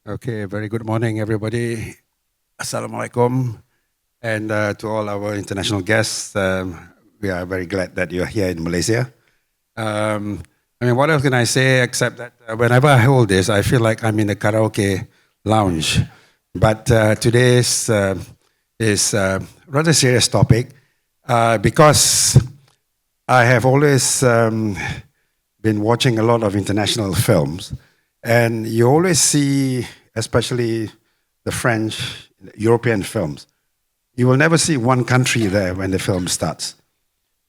Okay, very good morning, everybody. Assalamualaikum. And to all our international guests, we are very glad that you're here in Malaysia. What else can I say except that whenever I hold this, I feel like I'm in a karaoke lounge. But today's is a rather serious topic because I have always been watching a lot of international films. And you always see, especially the French, European films, you will never see one country there when the film starts.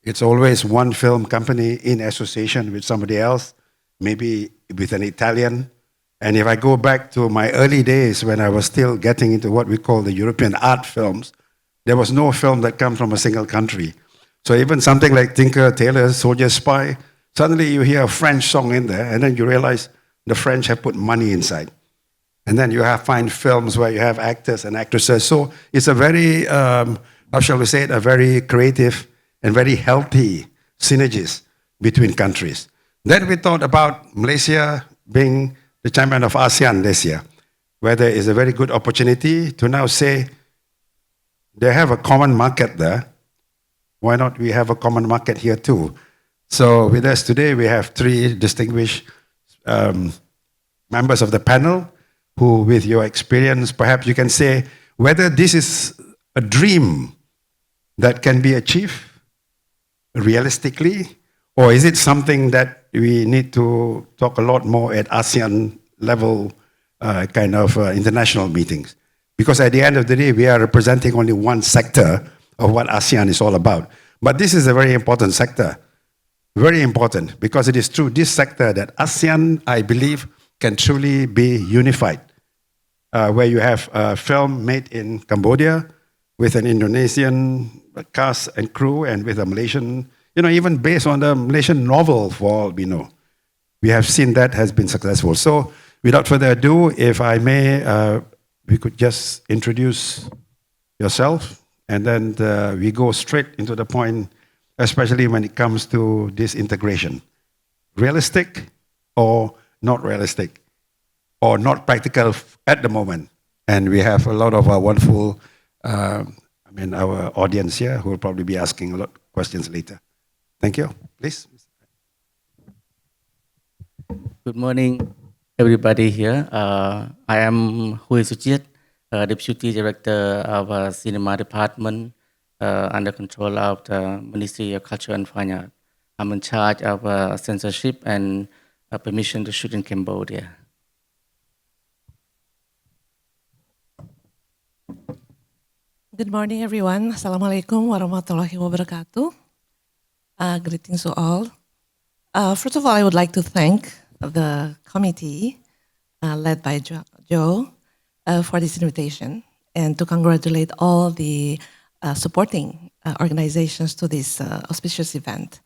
It's always one film company in association with somebody else, maybe with an Italian. And if I go back to my early days when I was still getting into what we call the European art films, there was no film that comes from a single country. So even something like Tinker Tailor Soldier Spy, suddenly you hear a French song in there, and then you realize the French have put money inside. And then you find films where you have actors and actresses. So it's a very, how shall we say it, a very creative and very healthy synergies between countries. Then we thought about Malaysia being the chairman of ASEAN this year, where there is a very good opportunity to now say they have a common market there. Why not we have a common market here too? So with us today, we have three distinguished members of the panel who, with your experience, perhaps you can say whether this is a dream that can be achieved realistically, or is it something that we need to talk a lot more at ASEAN level international meetings? Because at the end of the day, we are representing only one sector of what ASEAN is all about. But this is a very important sector. Very important, because it is through this sector that ASEAN, I believe, can truly be unified. Where you have a film made in Cambodia with an Indonesian cast and crew and with a Malaysian, even based on the Malaysian novel for all we know. We have seen that has been successful. So without further ado, if I may, we could just introduce yourself and then we go straight into the point, especially when it comes to this integration. Realistic or not realistic, or not practical at the moment. And we have a lot of wonderful, our audience here who will probably be asking a lot of questions later. Thank you. Please. Good morning, everybody here. I am Socheat, Deputy Director of Cinema Department under control of the Ministry of Culture and Fine Art. I'm in charge of censorship and permission to shoot in Cambodia. Good morning, everyone. Assalamualaikum warahmatullahi wabarakatuh. Greetings to all. First of all, I would like to thank the committee led by Joe for this invitation and to congratulate all the supporting organizations to this auspicious event.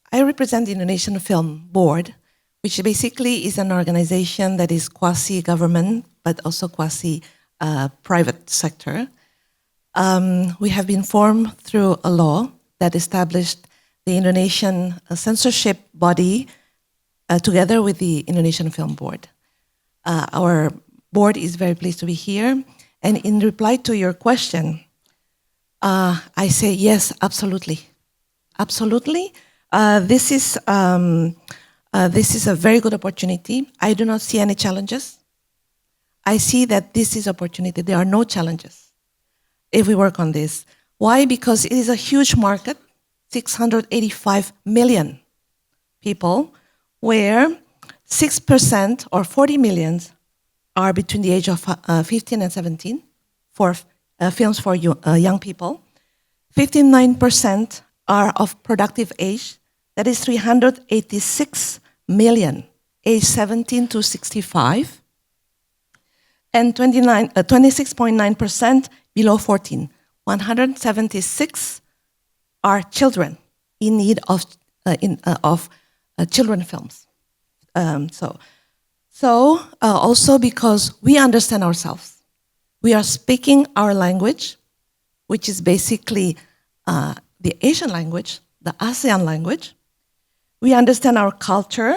I represent the Indonesian Film Board, which basically is an organization that is quasi-government, but also quasi-private sector. We have been formed through a law that established the Indonesian censorship body together with the Indonesian Film Board. Our board is very pleased to be here. And in reply to your question, I say yes, absolutely. Absolutely. This is a very good opportunity. I do not see any challenges. I see that this is opportunity. There are no challenges if we work on this. Why? Because it is a huge market, 685 million people, where 6% or 40 million are between the age of 15 and 17 for films for young people. 59% are of productive age, that is 386 million, age 17 to 65, and 26.9% below 14. 176 are children in need of children films. Also because we understand ourselves. We are speaking our language, which is basically the Asian language, the ASEAN language. We understand our culture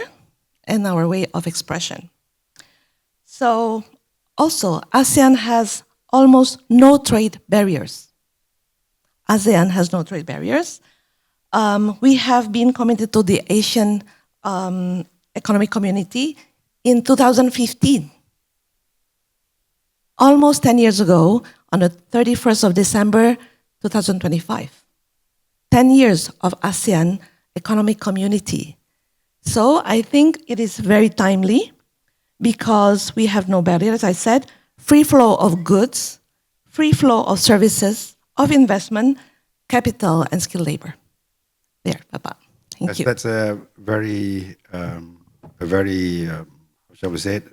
and our way of expression. So also, ASEAN has almost no trade barriers. ASEAN has no trade barriers. We have been committed to the Asian Economic Community in 2015. Almost 10 years ago, on the 31st of December 2025. 10 years of ASEAN Economic Community. So I think it is very timely because we have no barrier, as I said, free flow of goods, free flow of services, of investment, capital, and skilled labor. There, Papa. Thank you. That's a very, how shall we say it,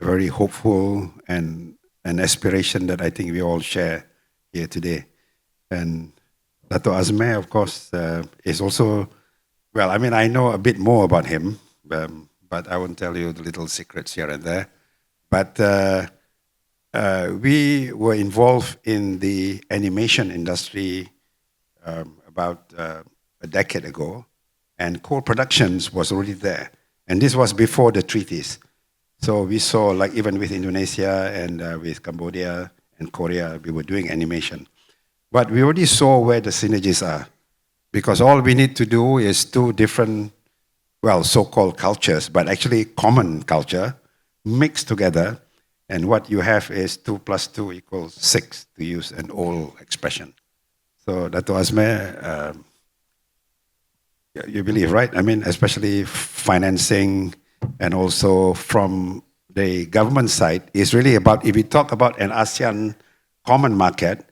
a very hopeful and an aspiration that I think we all share here today. And Dato Azmir, of course, is also, well, I mean, I know a bit more about him, but I won't tell you the little secrets here and there. But we were involved in the animation industry about a decade ago, and co-productions was already there. And this was before the treaties. So we saw, like even with Indonesia and with Cambodia and Korea, we were doing animation. But we already saw where the synergies are, because all we need to do is two different, well, so-called cultures, but actually common culture, mixed together, and what you have is 2 + 2 = 6, to use an old expression. So Dato Azmir, you believe, right? I mean, especially financing and also from the government side is really about, if we talk about an ASEAN common market,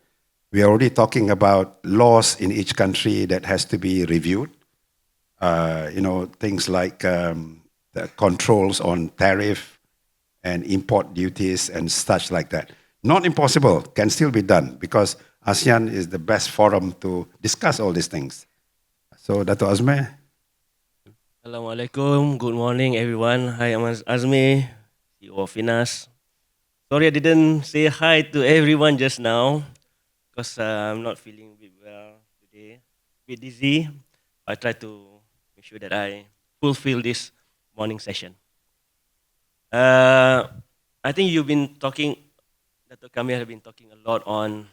we are already talking about laws in each country that has to be reviewed. Things like the controls on tariff and import duties and such like that. Not impossible, can still be done because ASEAN is the best forum to discuss all these things. So, Dato Azmir. Assalamualaikum. Good morning, everyone. Hi, I'm Azmir, CEO of Finas. Sorry I didn't say hi to everyone just now because I'm not feeling a bit well today. A bit dizzy. I try to make sure that I fulfill this morning session. I think you've been talking, Dato Kamil have been talking a lot on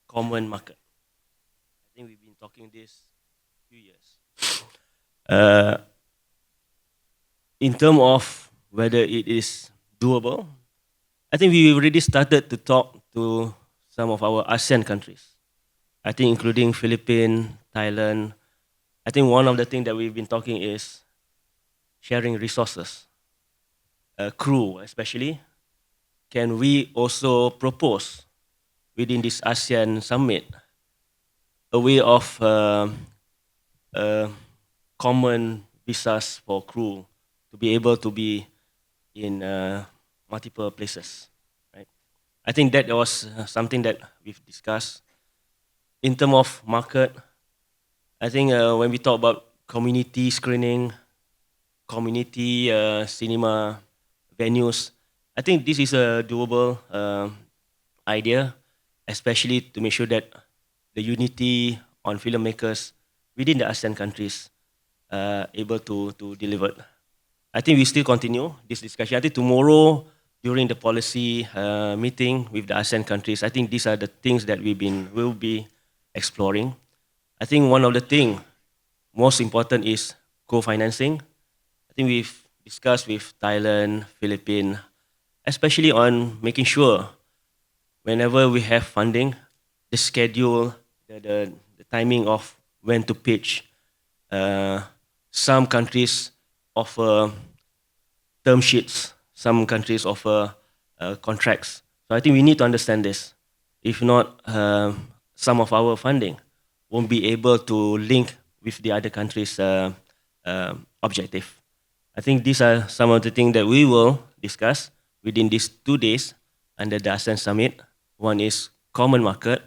common market. I think we've been talking this few years. In terms of whether it is doable, I think we already started to talk to some of our ASEAN countries. I think including Philippines, Thailand. I think one of the things that we've been talking is sharing resources. Crew especially. Can we also propose within this ASEAN summit a way of common visas for crew to be able to be in multiple places, right? I think that was something that we've discussed. In terms of market, I think when we talk about community screening, community cinema venues, I think this is a doable idea, especially to make sure that the unity on filmmakers within the ASEAN countries able to deliver. I think we still continue this discussion. I think tomorrow during the policy meeting with the ASEAN countries, I think these are the things that we'll be exploring. I think one of the things most important is co-financing. I think we've discussed with Thailand, Philippines, especially on making sure whenever we have funding, the schedule, the timing of when to pitch. Some countries offer term sheets, some countries offer contracts. So I think we need to understand this. If not, some of our funding won't be able to link with the other countries' objective. I think these are some of the things that we will discuss within these 2 days under the ASEAN Summit. One is common market,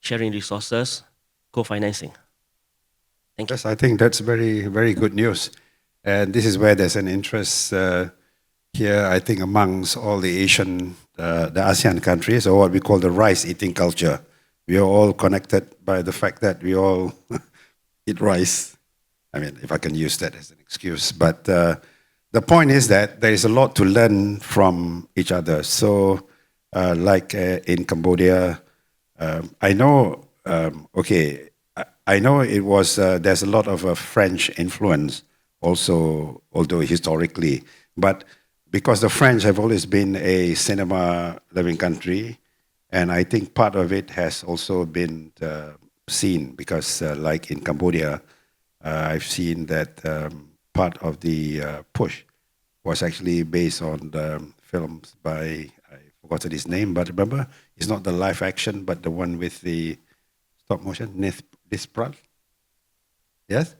sharing resources, co-financing. Thank you. Yes, I think that's very, very good news. And this is where there's an interest here, I think, amongst all the Asian, the ASEAN countries, or what we call the rice eating culture. We are all connected by the fact that we all eat rice. I mean, if I can use that as an excuse. But the point is that there is a lot to learn from each other. So, in Cambodia, I know, I know it was, there's a lot of French influence also, although historically, but because the French have always been a cinema-loving country, and I think part of it has also been seen because, like in Cambodia, I've seen that part of the push was actually based on the films by, I forgot his name, but remember, it's not the live action, but the one with the stop motion, Disprat. Yes?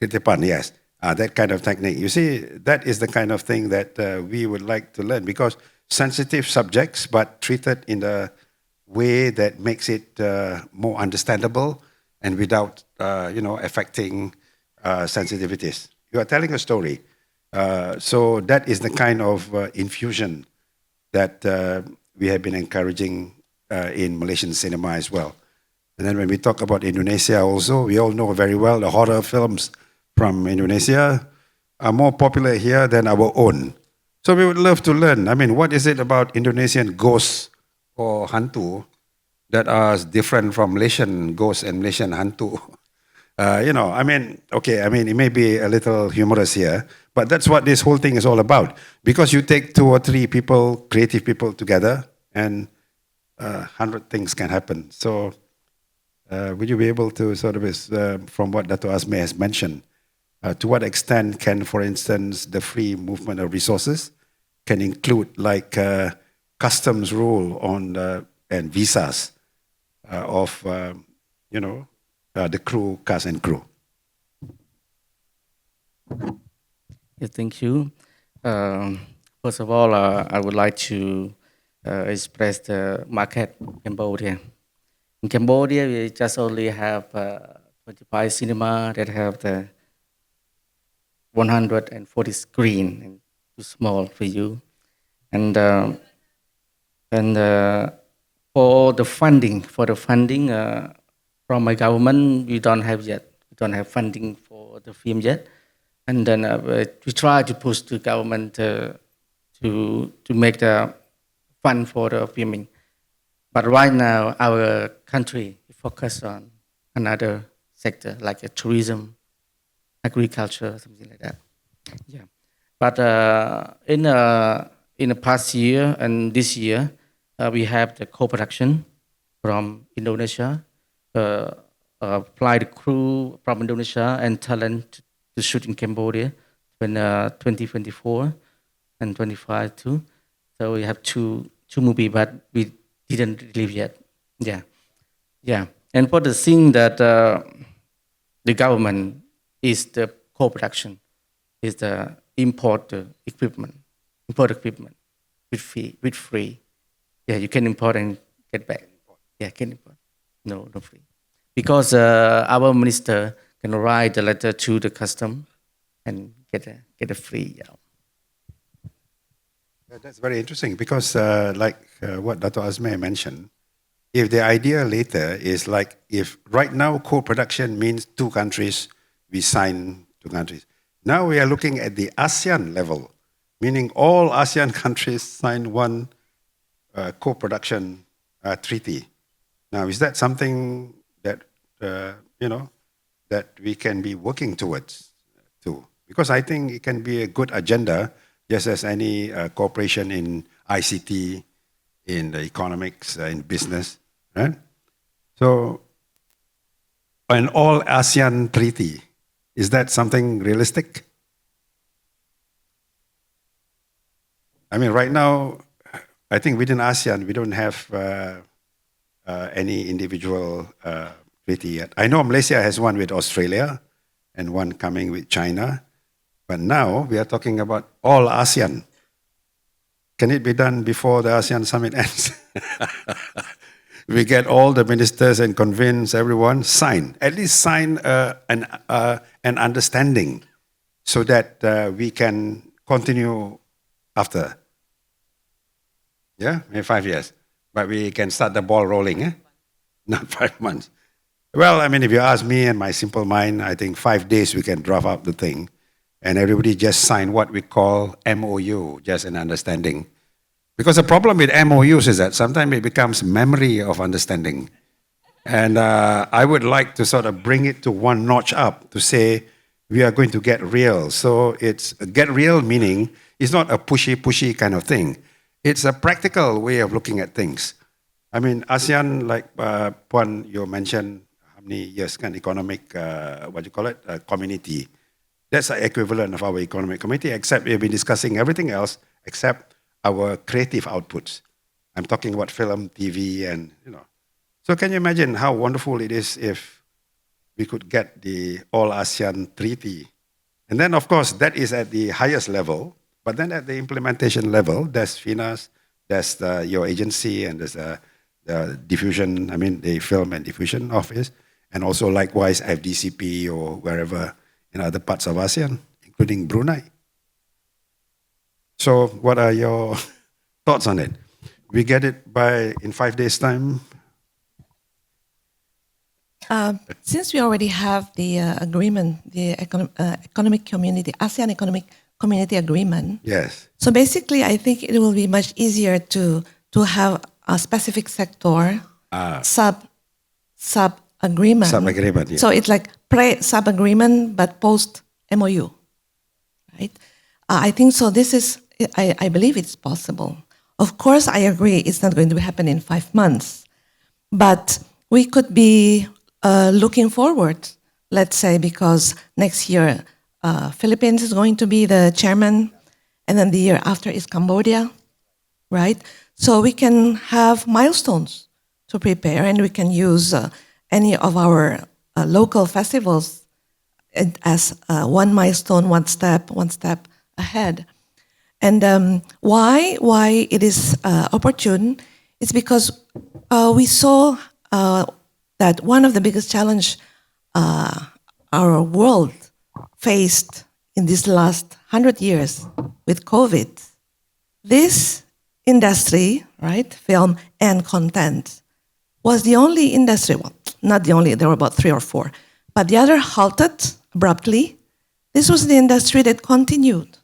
Titipan, yes. That kind of technique. You see, that is the kind of thing that we would like to learn because sensitive subjects, but treated in a way that makes it more understandable and without, affecting sensitivities. You are telling a story. So that is the kind of infusion that we have been encouraging in Malaysian cinema as well. And then when we talk about Indonesia also, we all know very well the horror films from Indonesia are more popular here than our own. So we would love to learn. I mean, what is it about Indonesian ghosts or hantu that are different from Malaysian ghosts and Malaysian hantu? It may be a little humorous here, but that's what this whole thing is all about. Because you take 2 or 3 people, creative people together, and 100 things can happen. So would you be able to sort of, from what Dato Azmir has mentioned, to what extent can, for instance, the free movement of resources can include like customs rule on and visas of, the crew, cast and crew? Yeah, thank you. First of all, I would like to express the market in Cambodia. In Cambodia, we just only have 25 cinema that have the 140 screen, and too small for you. And for the funding, from my government, we don't have yet. We don't have funding for the film yet. And then we try to push the government to make the fund for the filming. But right now, our country focus on another sector like tourism, agriculture, something like that. Yeah. But in the past year and this year, we have the co-production from Indonesia, fly the crew from Indonesia and talent to shoot in Cambodia in 2024 and 25 too. So we have two movies, but we didn't release yet. Yeah. And for the thing that the government is the co-production, is the import equipment with free. Yeah, you can import and get back. Yeah, can import. No free. Because our minister can write a letter to the custom and get a free. Yeah. That's very interesting because what Dato Azmir mentioned, if the idea later is like, if right now co-production means 2 countries, we sign 2 countries. Now we are looking at the ASEAN level, meaning all ASEAN countries sign one co-production treaty. Now, is that something that, that we can be working towards too? Because I think it can be a good agenda, just as any cooperation in ICT, in the economics, in business, right? So, an all ASEAN treaty, is that something realistic? I mean, right now, I think within ASEAN, we don't have any individual treaty yet. I know Malaysia has one with Australia and one coming with China, but now we are talking about all ASEAN. Can it be done before the ASEAN summit ends? We get all the ministers and convince everyone, at least sign an understanding so that we can continue after. Yeah, maybe 5 years. But we can start the ball rolling, not 5 months. Well, I mean, if you ask me and my simple mind, I think 5 days we can draft up the thing. and everybody just signed what we call MOU, just an understanding. Because the problem with MOUs is that sometimes it becomes memory of understanding. And I would like to sort of bring it to one notch up to say, we are going to get real. So it's get real meaning it's not a pushy kind of thing. It's a practical way of looking at things. I mean, ASEAN, like Puan, you mentioned how many years can economic, community. That's the equivalent of our economic community, except we've been discussing everything else except our creative outputs. I'm talking about film, TV, and, So can you imagine how wonderful it is if we could get the All-ASEAN Treaty? And then, of course, that is at the highest level, but then at the implementation level, there's FINAS, there's your agency, and there's the diffusion, the Film and Diffusion Office, and also likewise FDCP or wherever in other parts of ASEAN, including Brunei. So what are your thoughts on it? We get it in 5 days' time? Since we already have the agreement, the economic community, ASEAN Economic Community Agreement. Yes. So basically, I think it will be much easier to have a specific sector sub-agreement. Sub-agreement, yeah. So it's like pre-sub-agreement, but post-MOU, right? I think so. This is, I believe it's possible. Of course, I agree it's not going to happen in 5 months, but we could be looking forward, let's say, because next year, Philippines is going to be the chairman, and then the year after is Cambodia, right? So we can have milestones to prepare, and we can use any of our local festivals as one milestone, one step ahead. And why it is opportune is because we saw that one of the biggest challenge our world faced in these last 100 years with COVID, this industry, right, film and content, was the only industry, well, not the only, there were about 3 or 4, but the other halted abruptly. This was the industry that continued.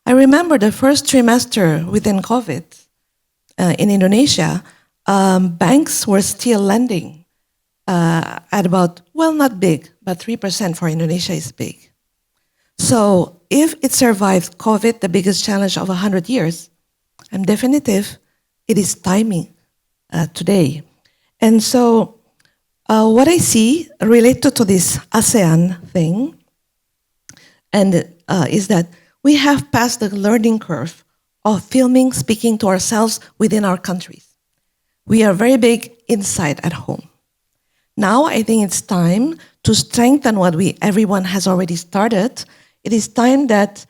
I remember the first trimester within COVID in Indonesia, banks were still lending at about, well, not big, but 3% for Indonesia is big. So if it survived COVID, the biggest challenge of 100 years, I'm definitive it is timing today. And so what I see related to this ASEAN thing and is that we have passed the learning curve of filming, speaking to ourselves within our countries. We are very big inside at home. Now I think it's time to strengthen what everyone has already started. It is time that,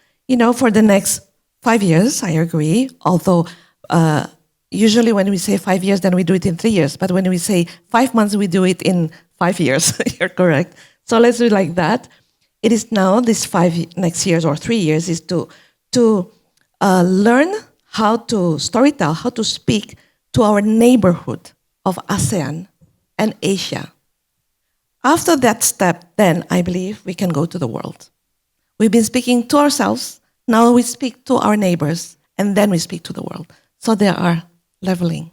for the next 5 years, I agree, although usually when we say 5 years, then we do it in 3 years. But when we say 5 months, we do it in 5 years. You're correct. So let's do it like that. It is now, this next years or 3 years, is to learn how to storytell, how to speak to our neighborhood of ASEAN and Asia. After that step, then I believe we can go to the world. We've been speaking to ourselves, now we speak to our neighbors, and then we speak to the world. So they are leveling.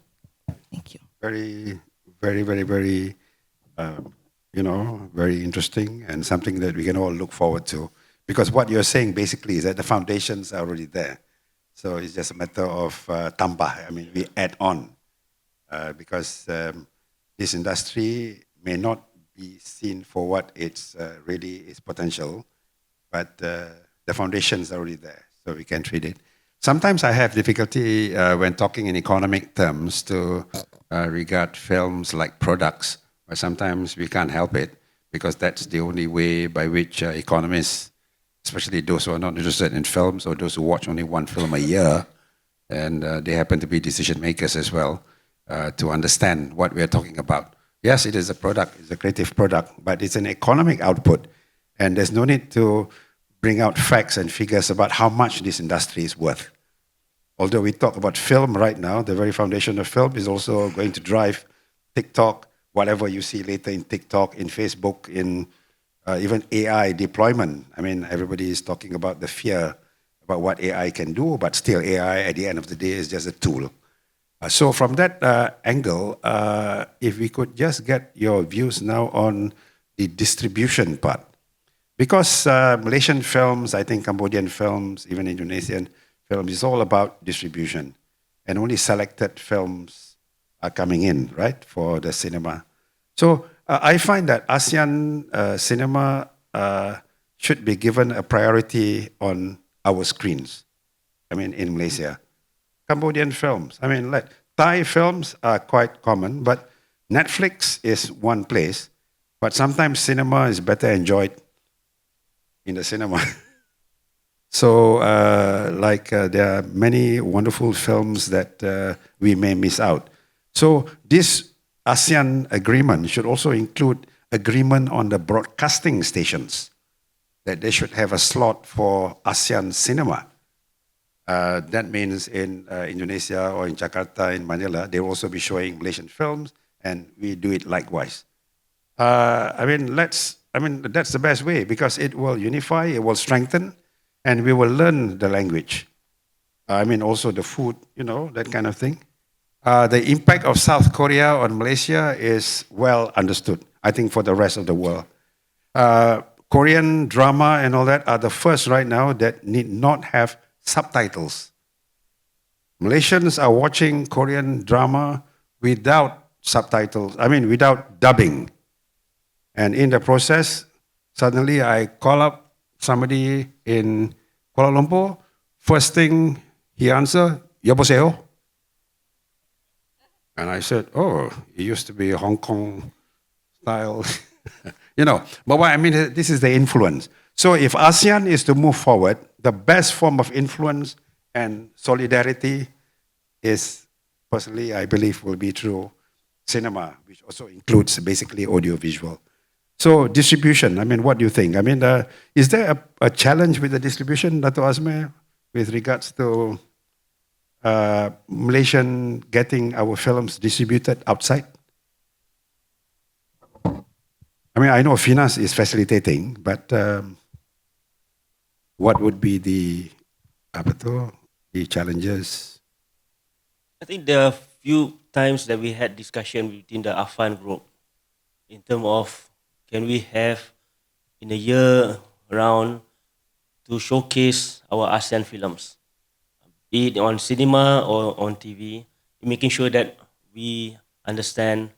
Thank you. Very, very, very, very, very interesting and something that we can all look forward to. Because what you're saying basically is that the foundations are already there. So it's just a matter of tambah. We add on. Because this industry may not be seen for what it's really its potential, but the foundations are already there, so we can treat it. Sometimes I have difficulty when talking in economic terms to regard films like products, but sometimes we can't help it because that's the only way by which economists, especially those who are not interested in films or those who watch only one film a year, and they happen to be decision makers as well, to understand what we are talking about. Yes, it is a product, it's a creative product, but it's an economic output, and there's no need to bring out facts and figures about how much this industry is worth. Although we talk about film right now, the very foundation of film is also going to drive TikTok, whatever you see later in TikTok, in Facebook, in even AI deployment. I mean, everybody is talking about the fear about what AI can do, but still AI at the end of the day is just a tool. So from that angle, if we could just get your views now on the distribution part. Because Malaysian films, I think Cambodian films, even Indonesian films, is all about distribution. And only selected films are coming in, right, for the cinema. So I find that ASEAN cinema should be given a priority on our screens, I mean, in Malaysia. Cambodian films, I mean, Thai films are quite common, but Netflix is one place, but sometimes cinema is better enjoyed in the cinema. So, there are many wonderful films that we may miss out. So, this ASEAN agreement should also include agreement on the broadcasting stations, that they should have a slot for ASEAN cinema. That means in Indonesia or in Jakarta, in Manila, they will also be showing Malaysian films, and we do it likewise. That's the best way, because it will unify, it will strengthen, and we will learn the language. Also the food, that kind of thing. The impact of South Korea on Malaysia is well understood, I think, for the rest of the world. Korean drama and all that are the first right now that need not have subtitles. Malaysians are watching Korean drama without subtitles, without dubbing. And in the process, suddenly I call up somebody in Kuala Lumpur. First thing he answered, "Yoboseo." And I said, "Oh, it used to be Hong Kong style." But what I mean, this is the influence. So if ASEAN is to move forward, the best form of influence and solidarity is, personally, I believe, will be through cinema, which also includes basically audiovisual. So distribution, what do you think? Is there a challenge with the distribution, Dato Azmir, with regards to Malaysian getting our films distributed outside? I know Finas is facilitating, but what would be the challenges? I think there are few times that we had discussion within the AFAN group in terms of can we have in a year round to showcase our ASEAN films, be it on cinema or on TV, making sure that we understand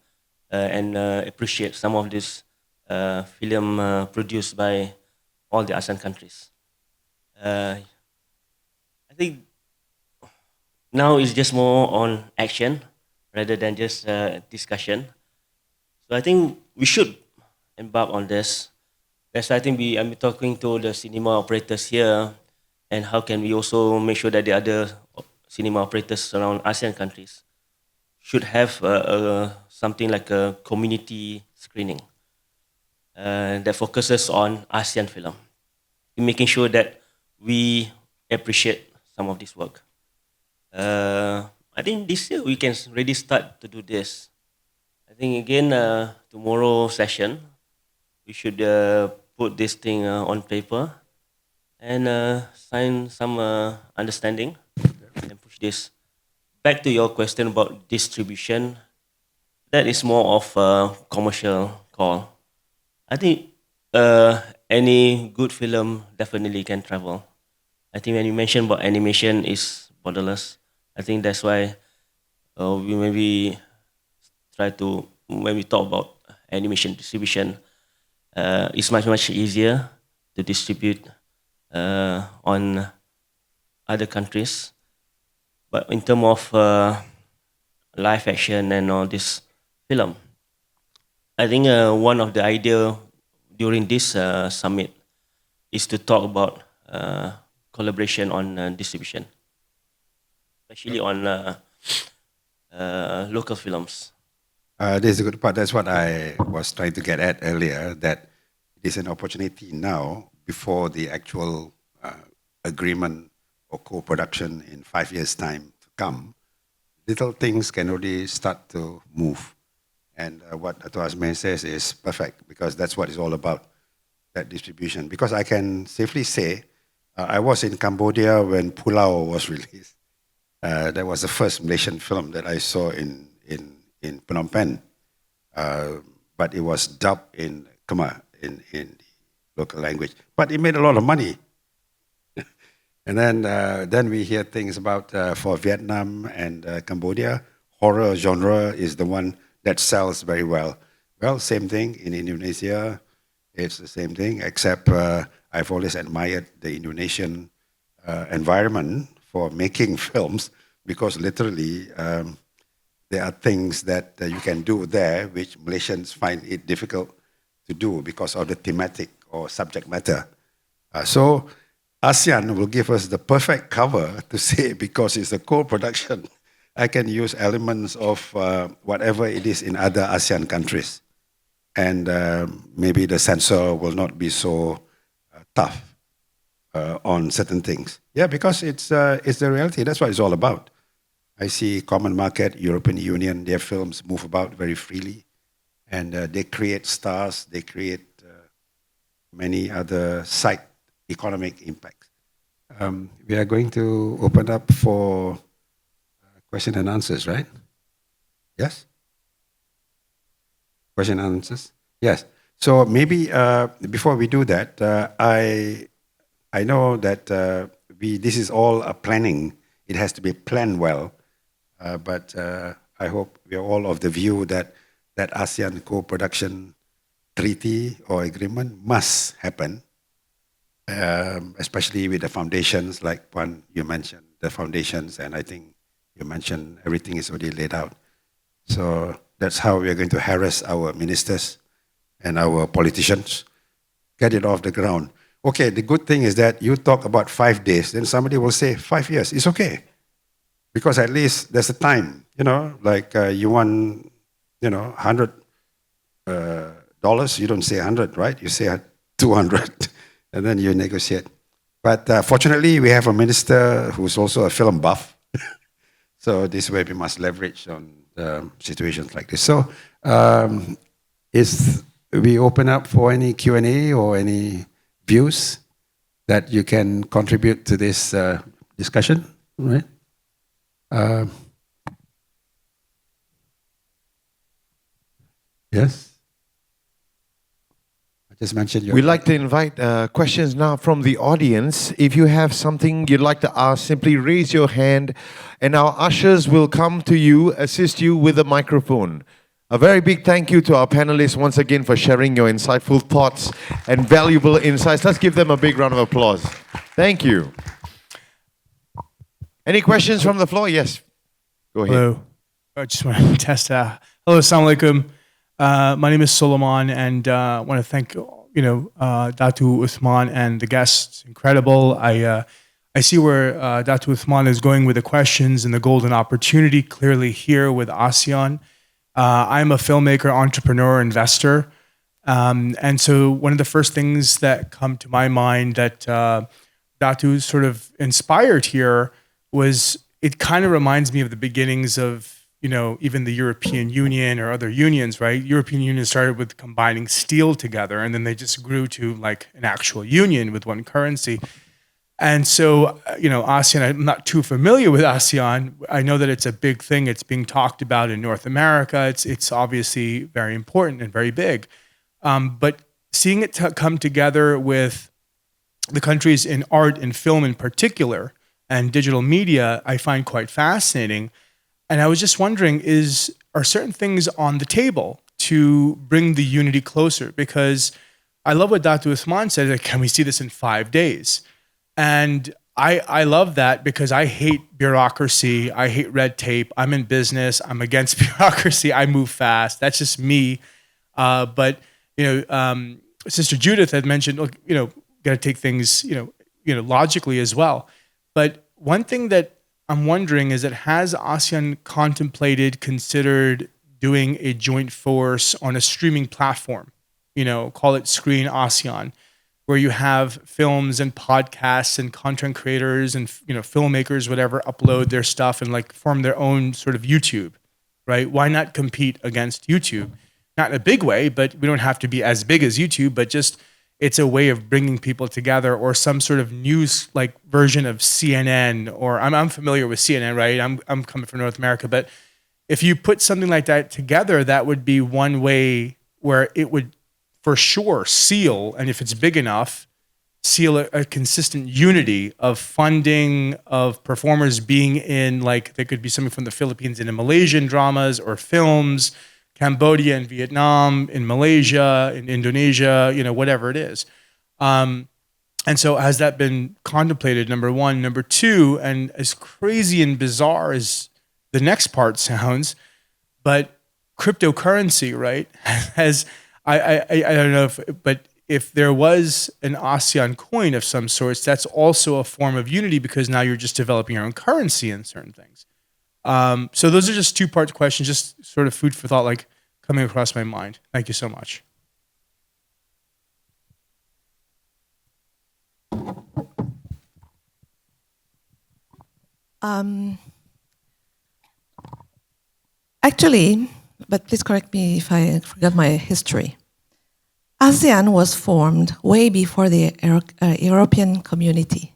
and appreciate some of this film produced by all the ASEAN countries. I think now it's just more on action rather than just discussion. So I think we should embark on this. That's why I think I'm talking to the cinema operators here, and how can we also make sure that the other cinema operators around ASEAN countries should have something like a community screening that focuses on ASEAN film, making sure that we appreciate some of this work. I think this year we can really start to do this. I think again, tomorrow session, we should put this thing on paper and sign some understanding and push this. Back to your question about distribution, that is more of a commercial call. I think any good film definitely can travel. I think when you mentioned about animation is borderless, I think that's why we maybe try to, when we talk about animation distribution, it's much easier to distribute on other countries. But in terms of live action and all this film, I think one of the idea during this summit is to talk about collaboration on distribution, especially on local films. This is a good part. That's what I was trying to get at earlier, that it is an opportunity now before the actual agreement or co-production in 5 years' time to come. Little things can already start to move. And what Dato Azmir says is perfect, because that's what it's all about. that distribution. Because I can safely say, I was in Cambodia when Pulau was released. That was the first Malaysian film that I saw in Phnom Penh. But it was dubbed in Khmer, in the local language. But it made a lot of money. And then we hear things about, for Vietnam and Cambodia, horror genre is the one that sells very well. Well, same thing in Indonesia. It's the same thing, except I've always admired the Indonesian environment for making films, because literally there are things that you can do there which Malaysians find it difficult to do because of the thematic or subject matter. So ASEAN will give us the perfect cover to say, because it's a co-production, I can use elements of whatever it is in other ASEAN countries. And maybe the censor will not be so tough on certain things. Yeah, because it's the reality. That's what it's all about. I see common market, European Union, their films move about very freely. And they create stars, they create many other side economic impacts. We are going to open up for question and answers, right? Yes? Question and answers? Yes. So maybe before we do that, I know that this is all a planning. It has to be planned well. But I hope we are all of the view that ASEAN co-production treaty or agreement must happen, especially with the foundations, like one you mentioned, the foundations, and I think you mentioned everything is already laid out. So that's how we are going to harass our ministers and our politicians, get it off the ground. Okay, the good thing is that you talk about 5 days, then somebody will say 5 years, it's okay. Because at least there's a time, like you want, $100, you don't say 100, right? You say 200, and then you negotiate. But fortunately, we have a minister who's also a film buff. So this way we must leverage on situations like this. So we open up for any Q&A or any views that you can contribute to this discussion, right? Yes? I just mentioned your... We'd like to invite questions now from the audience. If you have something you'd like to ask, simply raise your hand and our ushers will come to you, assist you with a microphone. A very big thank you to our panelists once again for sharing your insightful thoughts and valuable insights. Let's give them a big round of applause. Thank you. Any questions from the floor? Yes. Go ahead. Hello. I just want to test. Hello, assalamu alaikum. My name is Solomon, and I want to thank Dato Othman and the guests. Incredible. I see where Dato Othman is going with the questions and the golden opportunity clearly here with ASEAN. I'm a filmmaker, entrepreneur, investor, and so one of the first things that come to my mind that Dato sort of inspired here was, it kind of reminds me of the beginnings of, even the European Union or other unions, right? European Union started with combining steel together, and then they just grew to like an actual union with one currency. And so, ASEAN, I'm not too familiar with ASEAN. I know that it's a big thing. It's being talked about in North America. It's obviously very important and very big. But seeing it come together with the countries in art and film in particular, and digital media, I find quite fascinating. And I was just wondering, are certain things on the table to bring the unity closer? Because I love what Dato Othman said, like, can we see this in 5 days? And I love that, because I hate bureaucracy, I hate red tape, I'm in business, I'm against bureaucracy, I move fast, that's just me. But Sister Judith had mentioned, look, got to take things, logically as well. But one thing that I'm wondering is that, has ASEAN considered doing a joint force on a streaming platform, call it Screen ASEAN, where you have films and podcasts and content creators and filmmakers, whatever, upload their stuff and like form their own sort of YouTube, right? Why not compete against YouTube? Not in a big way, but we don't have to be as big as YouTube, but just it's a way of bringing people together, or some sort of news like version of CNN, or I'm familiar with CNN, right? I'm coming from North America, but if you put something like that together, that would be one way where it would for sure seal, and if it's big enough, seal a consistent unity of funding, of performers being in, like there could be something from the Philippines in Malaysian dramas or films, Cambodia and Vietnam, in Malaysia, in Indonesia, whatever it is. And so has that been contemplated, number one? Number two, and as crazy and bizarre as the next part sounds, but cryptocurrency, right, I don't know but if there was an ASEAN coin of some sorts, that's also a form of unity, because now you're just developing your own currency in certain things. So those are just two-part questions, just sort of food for thought, like coming across my mind. Thank you so much. Actually, but please correct me if I forgot my history. ASEAN was formed way before the European community.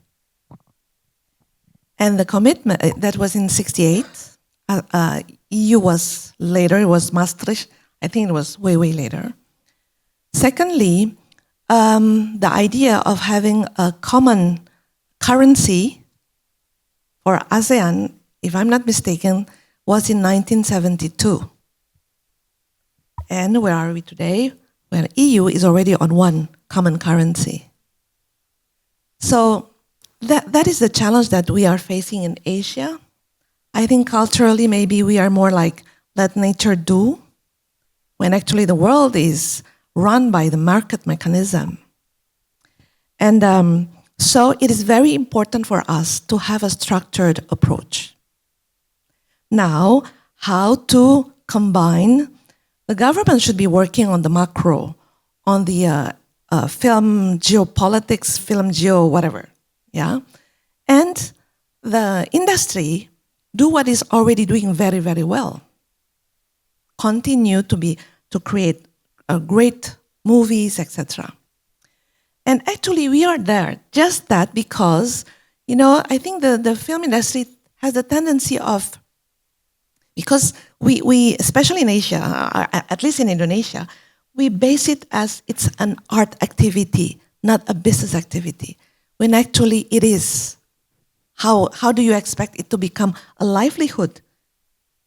And the commitment, that was in 68. EU was later, it was Maastricht. I think it was way, way later. Secondly, the idea of having a common currency for ASEAN, if I'm not mistaken, was in 1972. And where are we today? Where EU is already on one common currency. So that is the challenge that we are facing in Asia. I think culturally maybe we are more like, let nature do, when actually the world is run by the market mechanism. And so it is very important for us to have a structured approach. Now, how to combine, the government should be working on the macro, on the film geopolitics, film geo whatever, yeah? And the industry do what is already doing very, very well. Continue to create great movies, etc. And actually we are there, just that because, I think the film industry has a tendency of, because we especially in Asia, at least in Indonesia, we base it as it's an art activity, not a business activity, when actually it is. How do you expect it to become a livelihood,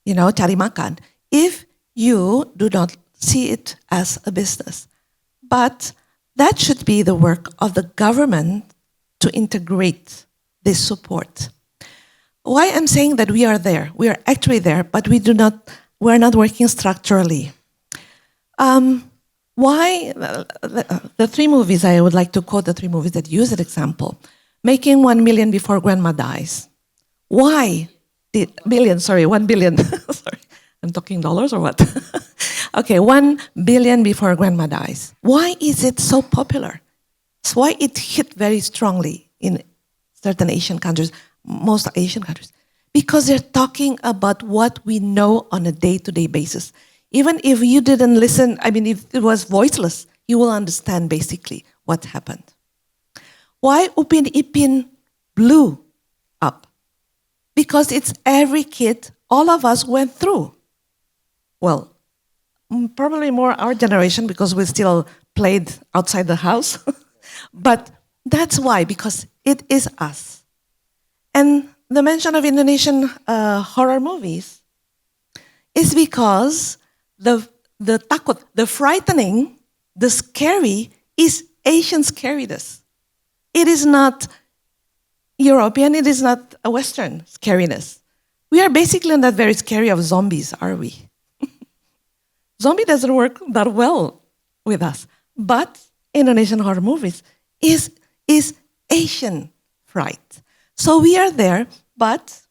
cari makan, if you do not see it as a business? But that should be the work of the government to integrate this support. Why I'm saying that we are there? We are actually there, but we're not working structurally. Why the three movies, I would like to quote the three movies that use that example. Making 1 million before grandma dies. Why did 1 billion, sorry, I'm talking dollars or what? Okay, 1 billion before grandma dies. Why is it so popular? It's why it hit very strongly in certain Asian countries, most Asian countries. Because they're talking about what we know on a day-to-day basis. Even if you didn't listen, if it was voiceless, you will understand basically what happened. Why Upin Ipin blew up? Because it's every kid, all of us went through. Well, probably more our generation because we still played outside the house. But that's why, because it is us. And the mention of Indonesian horror movies is because the takut, the frightening, the scary is Asian scariness. It is not European, it is not a Western scariness. We are basically not very scary of zombies, are we? Zombie doesn't work that well with us. But Indonesian horror movies is Asian fright. So we are there, but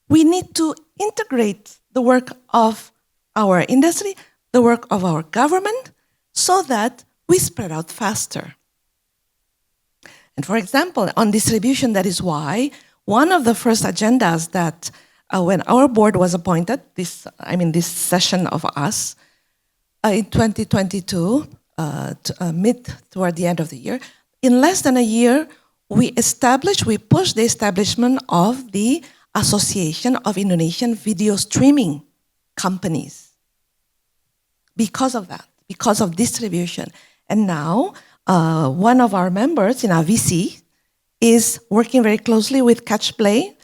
we need to integrate the work of our industry, the work of our government, so that we spread out faster. And for example, on distribution, that is why one of the first agendas that when our board was appointed, this session of us, in 2022, toward the end of the year. In less than a year, we pushed the establishment of the Association of Indonesian Video Streaming Companies. Because of that, because of distribution. And now, one of our members in AVC is working very closely with Catch Play,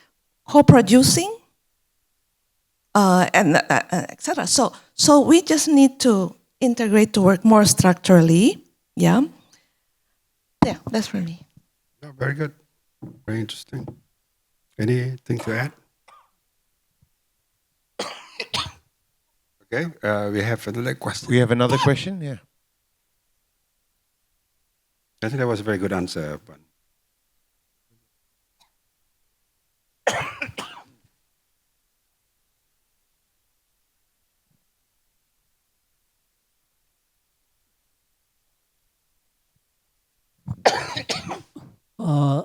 co-producing, and etc. So we just need to integrate to work more structurally. Yeah, that's for me. No, very good, very interesting. Anything to add? Okay, we have another question. We have another question. Yeah. I think that was a very good answer. But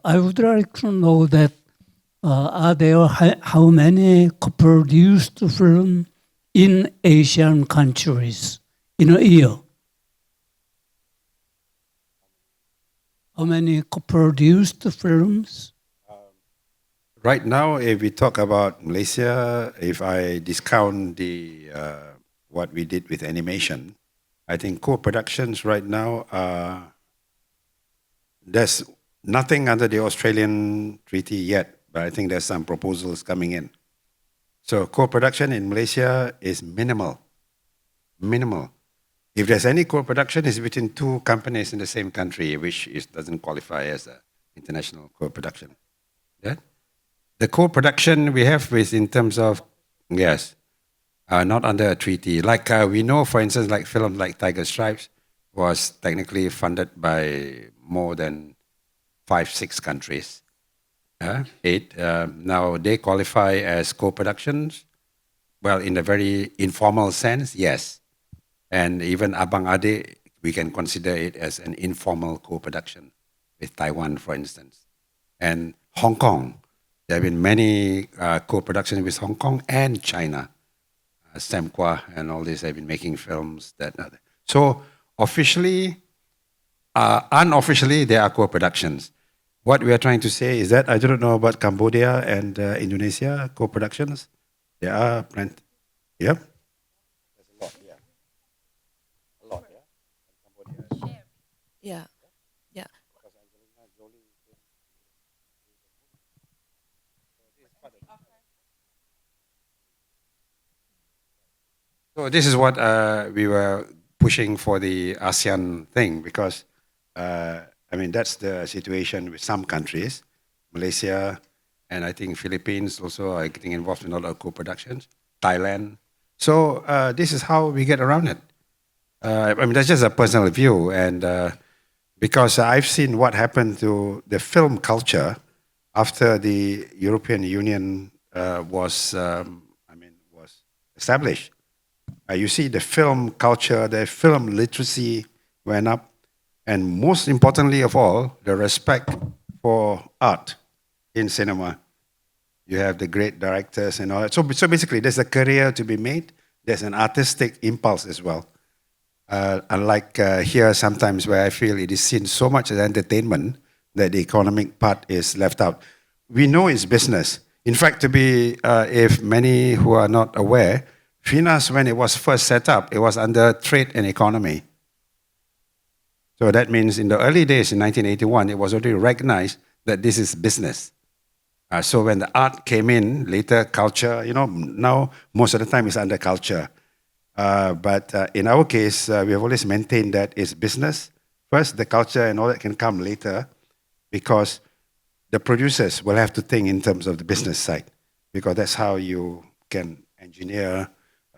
I would like to know that are there how many co-produced films in Asian countries in a year? How many co-produced films? right now, if we talk about Malaysia, if I discount the what we did with animation, I think co-productions right now there's nothing under the Australian treaty yet, but I think there's some proposals coming in. So co-production in Malaysia is minimal. Minimal. If there's any co-production, it's between two companies in the same country, which doesn't qualify as an international co-production. Yeah? The co-production we have is in terms of, yes, not under a treaty. Like we know, for instance, like film like Tiger Stripes was technically funded by more than 5-6 countries. 8. Now they qualify as co-productions. Well, in a very informal sense, yes. And even Abang Ade, we can consider it as an informal co-production with Taiwan, for instance. And Hong Kong, there have been many co-productions with Hong Kong and China. Semqua and all these have been making films. So officially, unofficially, there are co-productions. What we are trying to say is that I don't know about Cambodia and Indonesia co-productions. There are plenty. Yep. There's a lot, yeah. A lot, yeah. Cambodia. Yeah, yeah. So this is what we were pushing for the ASEAN thing because, I mean, that's the situation with some countries, Malaysia, and I think Philippines also are getting involved in a lot of co-productions, Thailand. So this is how we get around it. I mean, that's just a personal view, and because I've seen what happened to the film culture after the European Union was established. You see the film culture, the film literacy went up, and most importantly of all, the respect for art in cinema. You have the great directors and all that. So basically, there's a career to be made. There's an artistic impulse as well. Unlike here sometimes where I feel it is seen so much as entertainment that the economic part is left out. We know it's business. In fact, if many who are not aware, FINAS, when it was first set up, it was under trade and economy. So that means in the early days in 1981, it was already recognized that this is business. So when the art came in, later culture, now most of the time it's under culture. But in our case, we have always maintained that it's business. First, the culture and all that can come later because the producers will have to think in terms of the business side because that's how you can engineer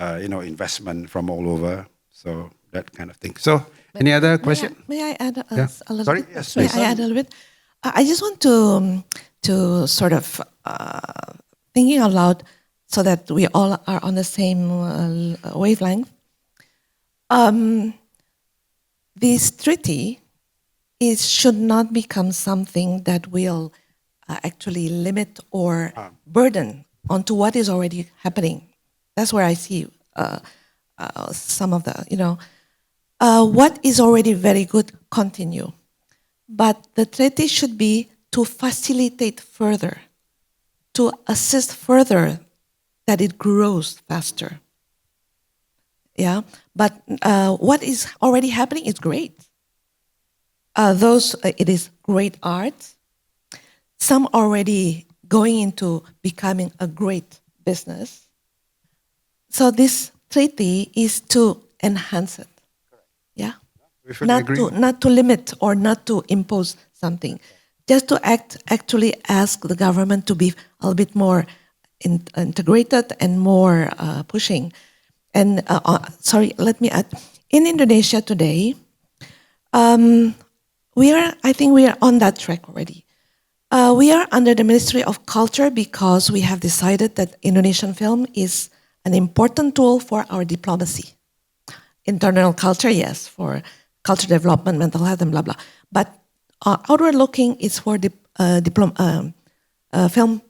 investment from all over. So that kind of thing. So any other question? May I add a little Sorry? bit? Yes, May please. I add a little bit? I just want to sort of thinking out loud so that we all are on the same wavelength. This treaty should not become something that will actually limit or burden onto what is already happening. That's where I see some of the, what is already very good continue. But the treaty should be to facilitate further, to assist further that it grows faster. Yeah, but what is already happening is great. It is great art. Some already going into becoming a great business. So this treaty is to enhance it. Yeah, not to limit or not to impose something, just to actually ask the government to be a little bit more integrated and more pushing. And sorry, let me add. In Indonesia today, I think we are on that track already. We are under the Ministry of Culture because we have decided that Indonesian film is an important tool for our diplomacy. Internal culture, yes, for culture development, mental health, and blah, blah. But outward looking is for film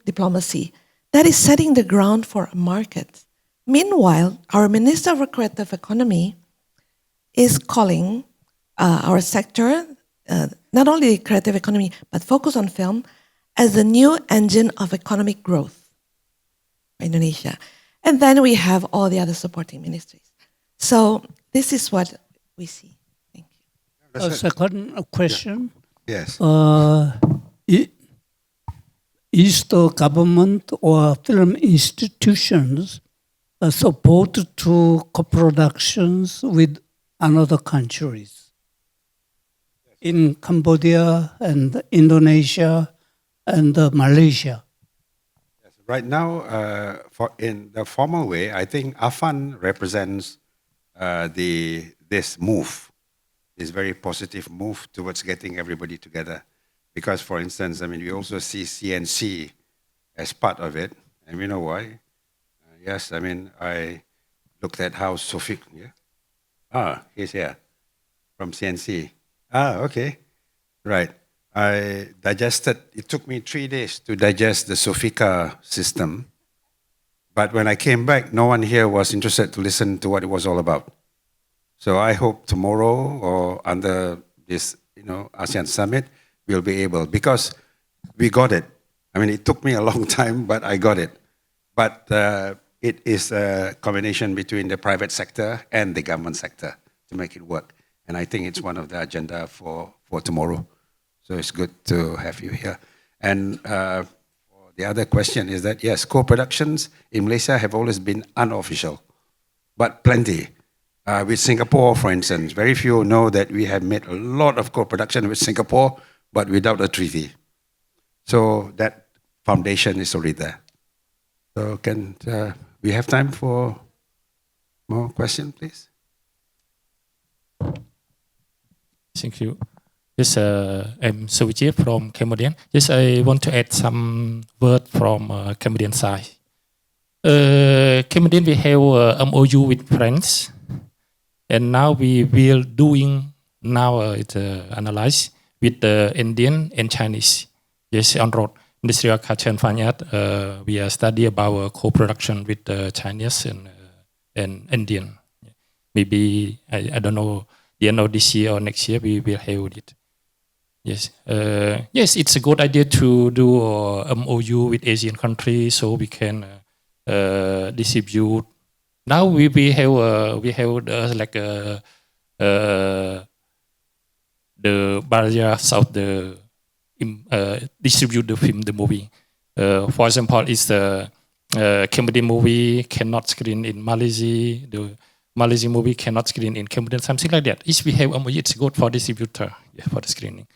diplomacy. That is setting the ground for a market. Meanwhile, our Minister of Creative Economy is calling our sector, not only creative economy, but focus on film, as the new engine of economic growth for Indonesia. And then we have all the other supporting ministries. So this is what we see. Thank you. A second question. Yes. Is the government or film institutions support to co-productions with another countries? In Cambodia and Indonesia and Malaysia. Right now, in the formal way, I think AFAN represents this move, this very positive move towards getting everybody together. Because, for instance, I mean, we also see CNC as part of it, and we know why. Yes, I mean, I looked at how Sophie, he's here, from CNC. Okay, right. I digested, it took me 3 days to digest the Sofika system. But when I came back, no one here was interested to listen to what it was all about. So I hope tomorrow or under this, ASEAN Summit, we'll be able, because we got it. I mean, it took me a long time, but I got it. But it is a combination between the private sector and the government sector to make it work. And I think it's one of the agenda for tomorrow. So it's good to have you here. And the other question is that, yes, co-productions in Malaysia have always been unofficial, but plenty. With Singapore, for instance, very few know that we have made a lot of co-production with Singapore, but without a treaty. So that foundation is already there. So can we have time for more questions, please? Thank you. Yes, I'm Socheat from Cambodia. Yes, I want to add some word from Cambodian side. Cambodian, we have MOU with France, and now we will doing it's analyzed with the Indian and Chinese. Yes, on road Ministry of Culture and Fine Art, we are study about co-production with the Chinese and Indian. Maybe I don't know. The end of this year or next year, we will have it. Yes, yes, it's a good idea to do MOU with Asian countries so we can distribute. Now we have like the barriers of the distribute the film, the movie. For example, is the Cambodian movie cannot screen in Malaysia. The Malaysian movie cannot screen in Cambodia, something like that. If we have MOU, it's good for distributor, for the screening.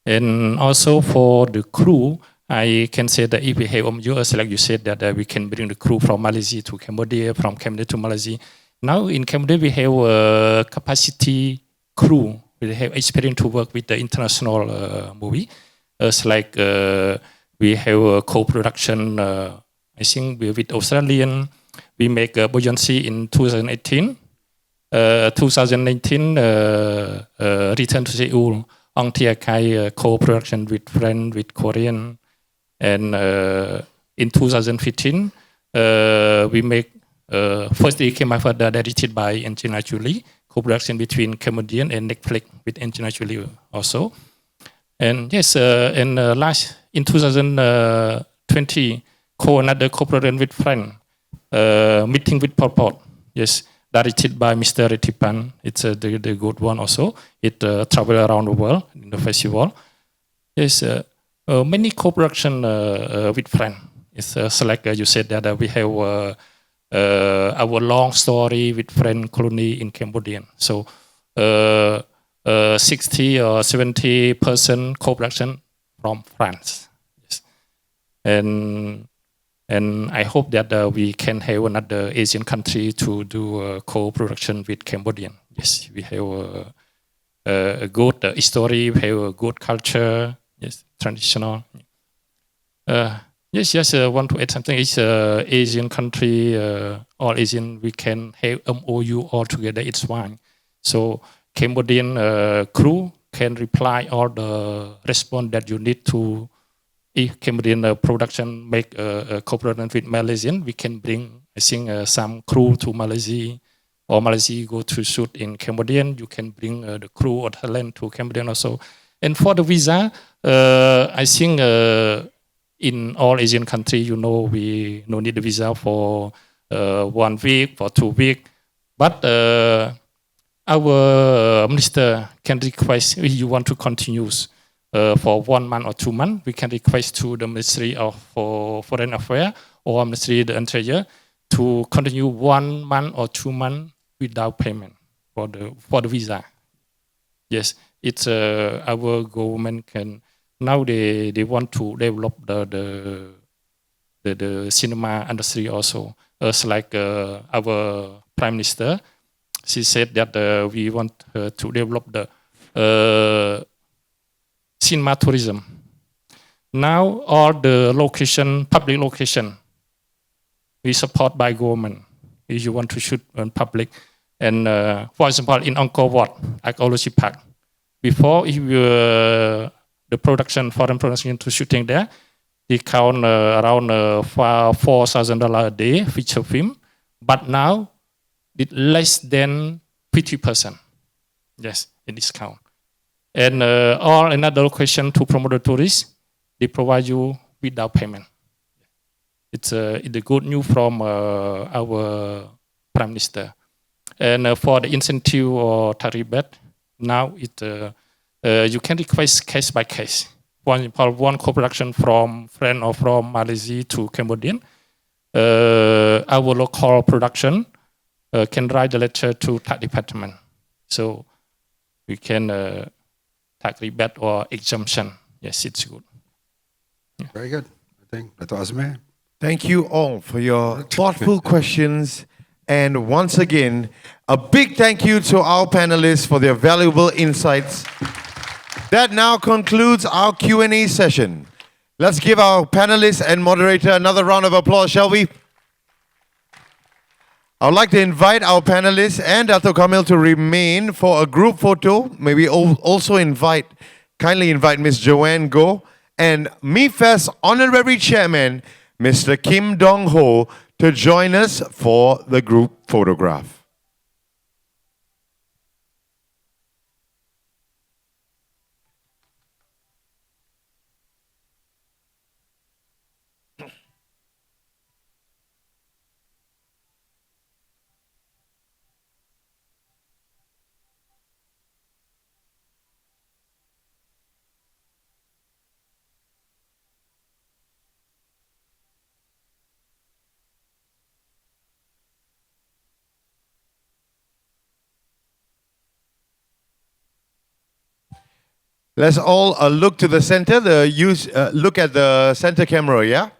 And also for the crew, I can say that if we have MOU, like you said, that we can bring the crew from Malaysia to Cambodia, from Cambodia to Malaysia. Now in Cambodia, we have a capacity crew. We have experience to work with the international movie. It's like we have a co-production, I think, with Australian. We make Buoyancy in 2018. 2019, Return to Seoul, Ong Tia Kai co-production with French, with Korean. And in 2015, we make first ASEAN MIFFest directed by Angelina Jolie, co-production between Cambodian and Netflix with internationally also. And yes, in 2020, another co-production with France, Meeting with Pol Pot. Yes, directed by Mr. Retipan. It's the good one also. It travel around the world in the festival. Yes, many co-production with France. It's like you said that we have our long story with French colony in Cambodia. So 60 or 70% co-production from France. Yes. And I hope that we can have another Asian country to do co-production with Cambodian. Yes, we have a good history, we have a good culture, yes, traditional. Yes, want to add something. It's Asian country, all Asian, we can have MOU all together, it's fine. So Cambodian crew can reply all the response that you need to. If Cambodian production make a co-production with Malaysian, we can bring, I think, some crew to Malaysia, or Malaysia go to shoot in Cambodian, you can bring the crew or talent to Cambodian also. And for the visa, I think in all Asian countries, we no need a visa for 1 week, for 2 weeks. But our minister can request, if you want to continue for 1 month or 2 months, we can request to the Ministry of Foreign Affairs or Ministry of the Interior to continue 1 month or 2 months without payment for the visa. Yes, it's our government can now they want to develop the cinema industry also. As like our Prime Minister, she said that we want to develop the cinema tourism. Now all the location, public location, we support by government. If you want to shoot on public, and for example in Angkor Wat, Archaeology Park, before if the production, foreign production to shooting there, they count around $4,000 a day feature film, but now it less than 50%. Yes, in discount. And all another location to promote the tourists, they provide you without payment. It's a good news from our Prime Minister. And for the incentive or tax rebate, now you can request case by case. One co-production from France or from Malaysia to Cambodian, our local production can write the letter to tax department. So we can tax rebate or exemption. Yes, it's good. Yeah. Very good. I think Dato Azmir. Thank you all for your thoughtful questions. And once again, a big thank you to our panelists for their valuable insights. That now concludes our Q&A session. Let's give our panelists and moderator another round of applause, shall we? I would like to invite our panelists and Dato Kamil to remain for a group photo. Maybe also kindly invite Ms. Joanne Goh and MIFFest Honorary Chairman, Mr. Kim Dong Ho, to join us for the group photograph. Let's all look to the center. Look at the center camera, yeah?